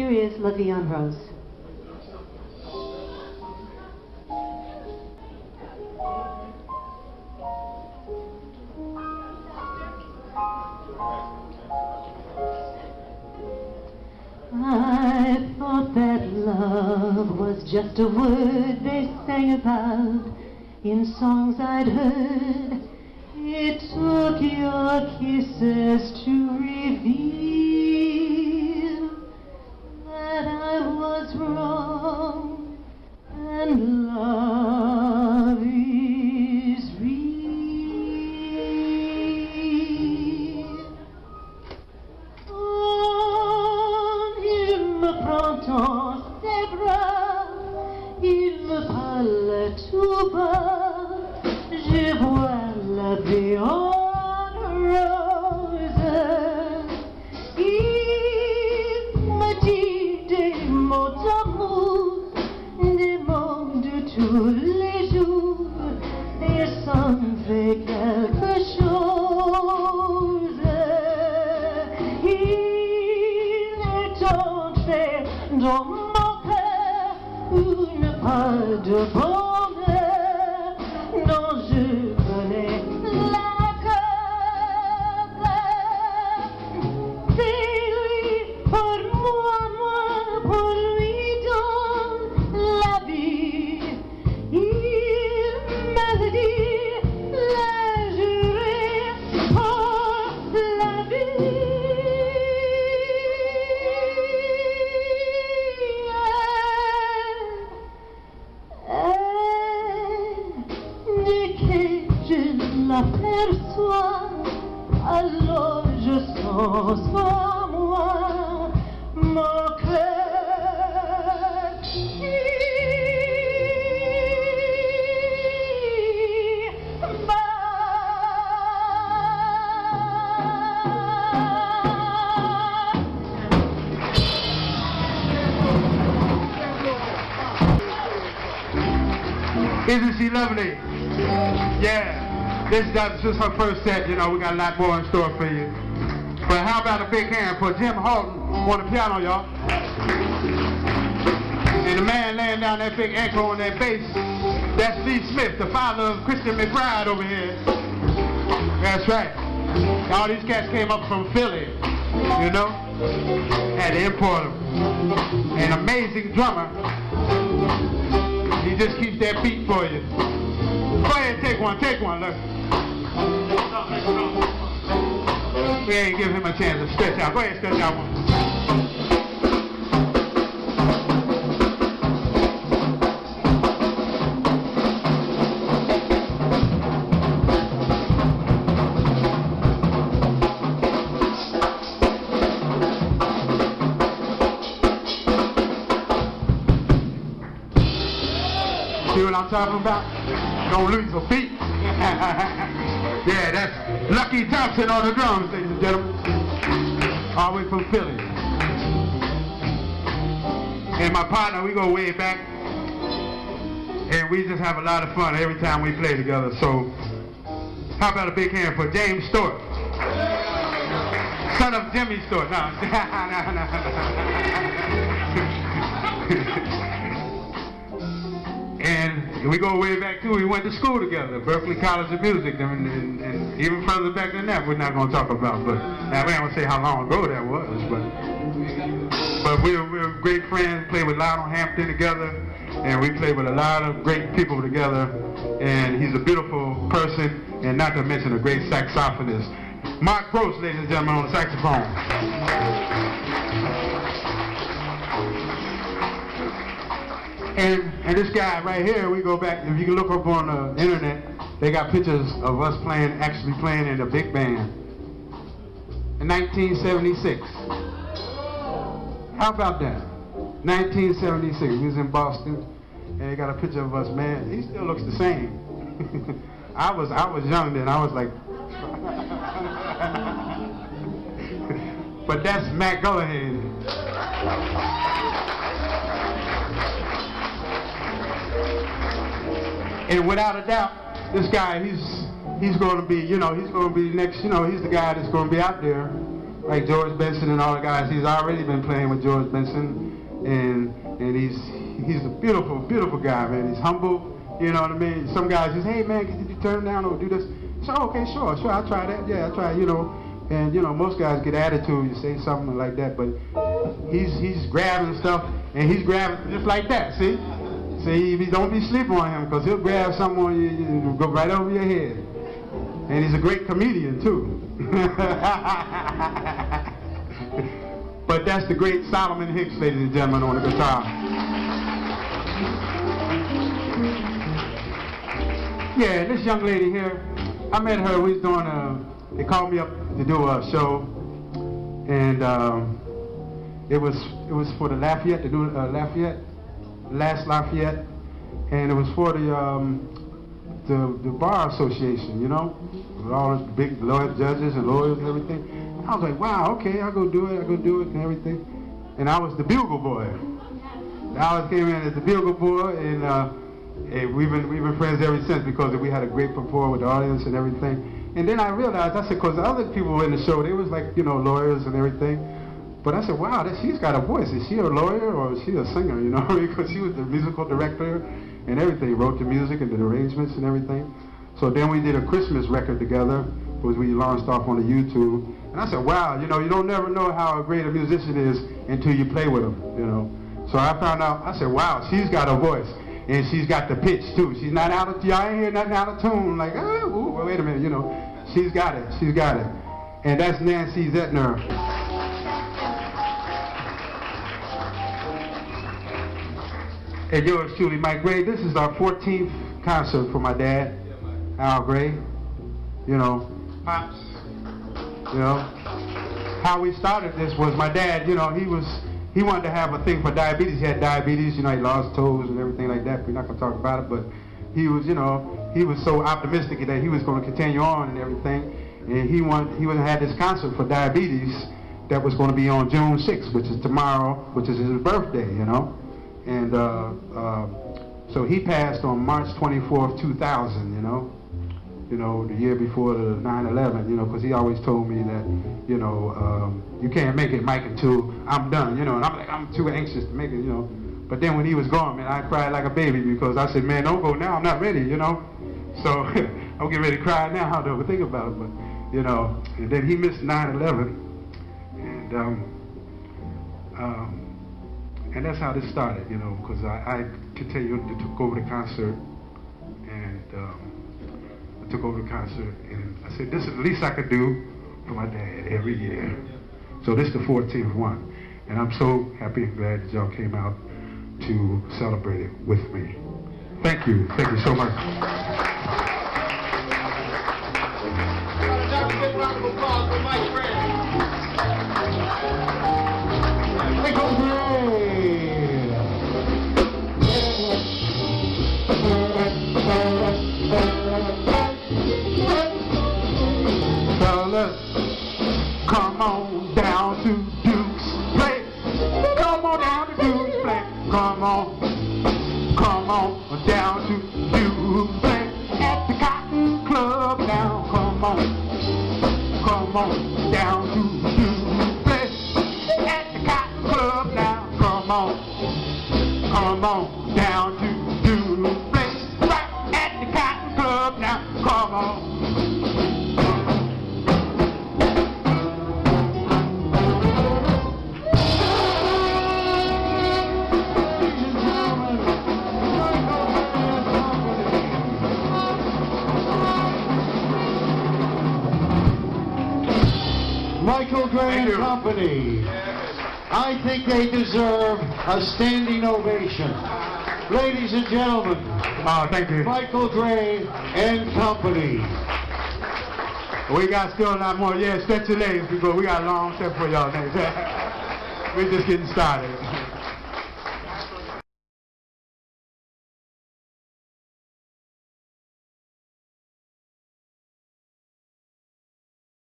here is La Vie en Rose. I thought that love was just a word they sang about in songs I'd heard. It took your kisses to reveal that I was wrong and love is real. Oh, il me prend dans ses bras, il me parle tout bas, je vois la vie en rose. Il me dit des mots d'amour, des mots de tous les jours, et ça me fait quelque chose. Il est entré dans mon cœur une part de bonheur dont je connais la cause. C'est lui pour moi, moi pour lui dans la vie. Il m'a dit, l'a juré pour la vie. Dès que je l'aperçois, alors je sens en moi mon cœur qui bat. Isn't she lovely? Yeah. This is her first set. You know, we got a lot more in store for you. But how about a big hand for Jim Holton on the piano, y'all? And the man laying down that big echo on that bass, that's Lee Smith, the father of Christian McBride over here. That's right. All these cats came up from Philly, you know? Had to import them. An amazing drummer. He just keeps that beat for you. Go ahead, take one, look. We ain't give him a chance to stretch out. Go ahead, stretch out one. See what I'm talking about? Don't lose a beat. Yeah, that's Lucky Thompson on the drums, ladies and gentlemen. All the way from Philly. And my partner, we go way back. And we just have a lot of fun every time we play together. So, how about a big hand for James Stewart? Son of Jimmy Stewart. No. And we go way back too. We went to school together, Berklee College of Music, and even further back than that, we're not going to talk about. But now we ain't going to say how long ago that was. But we're great friends. Play with Lionel Hampton together, and we play with a lot of great people together. And he's a beautiful person, and not to mention a great saxophonist. Mark Gross, ladies and gentlemen, on the saxophone. And this guy right here, we go back, if you can look up on the internet, they got pictures of us actually playing in a big band in 1976. How about that? 1976, we was in Boston, and they got a picture of us, man. He still looks the same. I was young then, I was like, but that's Matt Gollahan. And without a doubt, this guy, he's going to be, he's going to be next, he's the guy that's going to be out there like George Benson and all the guys. He's already been playing with George Benson, and he's a beautiful, beautiful guy, man. He's humble, you know what I mean? Some guys just, hey man, can you turn down or do this? So okay, sure, I'll try that. Yeah, I'll try, you know. And you know, most guys get attitude. You say something like that, but he's grabbing stuff, and he's grabbing just like that. See, don't be sleeping on him, because he'll grab something on you, you go right over your head. And he's a great comedian too. But that's the great Solomon Hicks, ladies and gentlemen, on the guitar. Yeah, this young lady here, I met her. We was doing they called me up to do a show, and it was for the Lafayette, to do last Lafayette, and it was for the bar association, you know, with all the big judges and lawyers and everything. And I was like, wow, okay, I'll go do it and everything. And I was the bugle boy. I always came in as the bugle boy, and we've been friends ever since, because we had a great rapport with the audience and everything. And then I realized, I said, because the other people in the show, they was like, you know, lawyers and everything. But I said, wow, she's got a voice. Is she a lawyer or is she a singer, you know? Because she was the musical director and everything, wrote the music and the arrangements and everything. So then we did a Christmas record together, which we launched off on the YouTube. And I said, wow, you know, you don't never know how great a musician is until you play with them, you know? So I found out, I said, wow, she's got a voice. And she's got the pitch too. She's not out of, y'all ain't hear nothing out of tune. Like, oh, wait a minute, you know. She's got it, And that's Nancy Zehner. And yours truly, Mike Gray. This is our 14th concert for my dad, Al Gray. You know, Pops. You know, how we started this was my dad, you know, he wanted to have a thing for diabetes. He had diabetes, you know, he lost toes and everything like that. We're not going to talk about it, but he was, you know, he was so optimistic that he was going to continue on and everything. And he had this concert for diabetes that was going to be on June 6th, which is tomorrow, which is his birthday, you know. And so he passed on March 24th, 2000, you know, the year before the 9/11, you know, because he always told me that, you know, you can't make it, Mike, until I'm done, you know. And I'm like, I'm too anxious to make it, you know. But then when he was gone, man, I cried like a baby, because I said, man, don't go now, I'm not ready, you know. So I'm getting ready to cry now, though, think about it. But, you know, and then he missed 9/11, and that's how this started, you know, because I continued to took over the concert, and I took over the concert, and I said, this is the least I could do for my dad every year. So this is the 14th one, and I'm so happy and glad that y'all came out to celebrate it with me. Thank you so much. Fellas, come on down to Duke's place. Come on down to Duke's place. Come on down to Duke's place at the Cotton Club now. Come on down to Duke's place at the Cotton Club now. Come on down to Duke's place right at the Cotton Club now. Come on. Michael Gray and Company. I think they deserve a standing ovation. Ladies and gentlemen, thank you. Michael Gray and Company. We got still a lot more. Yeah, stretch your legs, because we got a long step for y'all next. We're just getting started.